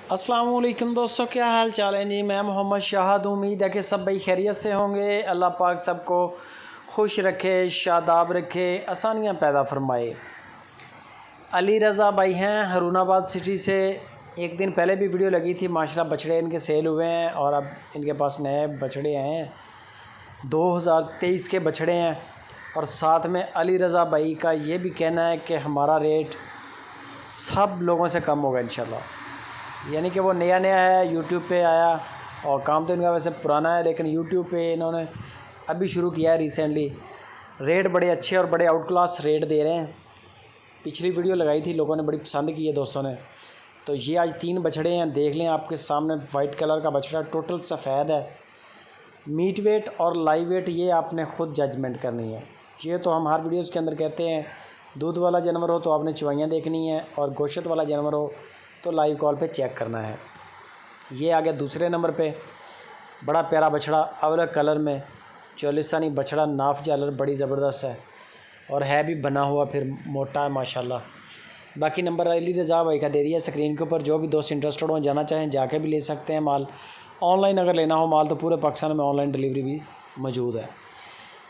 अस्सलाम वालेकुम दोस्तों, क्या हाल चाल है जी। मैं मोहम्मद शाहद, उम्मीद है कि सब भाई खैरियत से होंगे। अल्लाह पाक सबको खुश रखे, शादाब रखे, आसानियाँ पैदा फरमाए। अली रज़ा भाई हैं हरूनाबाद सिटी से। एक दिन पहले भी वीडियो लगी थी, माशाल्लाह बछड़े इनके सेल हुए हैं और अब इनके पास नए बछड़े हैं। 2023 के बछड़े हैं और साथ में अली रज़ा भाई का ये भी कहना है कि हमारा रेट सब लोगों से कम होगा इंशाल्लाह। यानी कि वो नया नया है, यूट्यूब पे आया और काम तो इनका वैसे पुराना है, लेकिन यूट्यूब पे इन्होंने अभी शुरू किया है रिसेंटली। रेट बड़े अच्छे और बड़े आउट क्लास रेट दे रहे हैं। पिछली वीडियो लगाई थी, लोगों ने बड़ी पसंद की है दोस्तों ने। तो ये आज 3 बछड़े हैं, देख लें आपके सामने। वाइट कलर का बछड़ा टोटल सफ़ेद है। मीट वेट और लाइव वेट ये आपने ख़ुद जजमेंट करनी है। ये तो हम हर वीडियोज़ के अंदर कहते हैं, दूध वाला जानवर हो तो आपने चवाइयाँ देखनी है और गोश्त वाला जानवर हो तो लाइव कॉल पे चेक करना है। ये आ गया दूसरे नंबर पे, बड़ा प्यारा बछड़ा अवलग कलर में, चोलिस्तानी बछड़ा, नाफ जालर बड़ी ज़बरदस्त है और है भी बना हुआ, फिर मोटा है माशाल्लाह। बाकी नंबर अली रज़ा भाई का दे दिया स्क्रीन के ऊपर। जो भी दोस्त इंटरेस्टेड हो, जाना चाहें जाके भी ले सकते हैं माल। ऑनलाइन अगर लेना हो माल तो पूरे पाकिस्तान में ऑनलाइन डिलीवरी भी मौजूद है।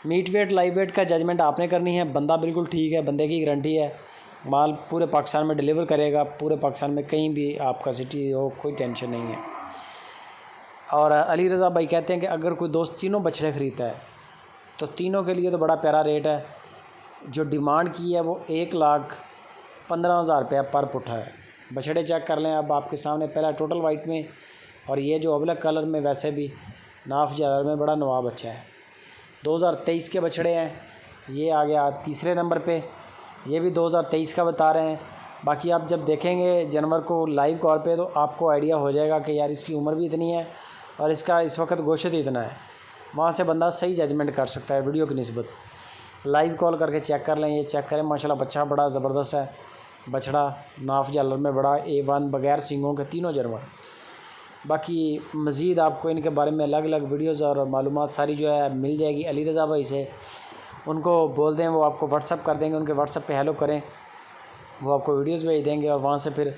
मीट वेट लाइव वेट का जजमेंट आपने करनी है। बंदा बिल्कुल ठीक है, बंदे की गारंटी है। माल पूरे पाकिस्तान में डिलीवर करेगा, पूरे पाकिस्तान में कहीं भी आपका सिटी हो, कोई टेंशन नहीं है। और अली रज़ा भाई कहते हैं कि अगर कोई दोस्त तीनों बछड़े ख़रीदता है तो तीनों के लिए तो बड़ा प्यारा रेट है। जो डिमांड की है वो 1,15,000 रुपया पर पुट्ठा है। बछड़े चेक कर लें अब आपके सामने। पहला टोटल वाइट में और ये जो अबलग कलर में, वैसे भी नाफ ज़्यादा में बड़ा नवाब अच्छा है। 2023 के बछड़े हैं। ये आ गया तीसरे नंबर पे, ये भी 2023 का बता रहे हैं। बाकी आप जब देखेंगे जानवर को लाइव कॉल पे तो आपको आइडिया हो जाएगा कि यार इसकी उम्र भी इतनी है और इसका इस वक्त गोश्त इतना है। वहाँ से बंदा सही जजमेंट कर सकता है वीडियो की निस्बत। लाइव कॉल करके चेक कर लें। ये चेक करें, माशाल्लाह बच्चा बड़ा ज़बरदस्त है। बछड़ा नाफ जालर में बड़ा A1 बग़ैर सींगों के तीनों जानवर। बाकी मज़ीद आपको इनके बारे में अलग अलग वीडियोज़ और मालूमात सारी जो है मिल जाएगी अली रज़ा भाई से। उनको बोल दें, वो आपको व्हाट्सअप कर देंगे। उनके व्हाट्सअप पे हेलो करें, वो आपको वीडियोस भेज देंगे और वहाँ से फिर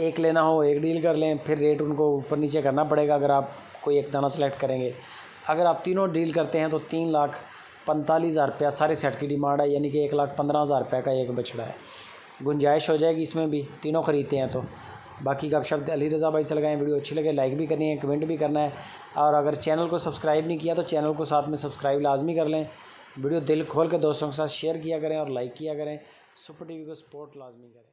एक लेना हो एक डील कर लें। फिर रेट उनको ऊपर नीचे करना पड़ेगा अगर आप कोई एक दाना सेलेक्ट करेंगे। अगर आप तीनों डील करते हैं तो 3,45,000 रुपया सारे सेट की डिमांड है, यानी कि 1,15,000 रुपये का एक बछड़ा है। गुंजाइश हो जाएगी इसमें भी, तीनों ख़रीदते हैं तो। बाकी का शब्द अली रज़ा भाई से लगाएं। वीडियो अच्छी लगे लाइक भी करनी है, कमेंट भी करना है। और अगर चैनल को सब्सक्राइब नहीं किया तो चैनल को साथ में सब्सक्राइब लाजमी कर लें। वीडियो दिल खोल के दोस्तों के साथ शेयर किया करें और लाइक किया करें। सुपर टीवी को सपोर्ट लाजमी करें।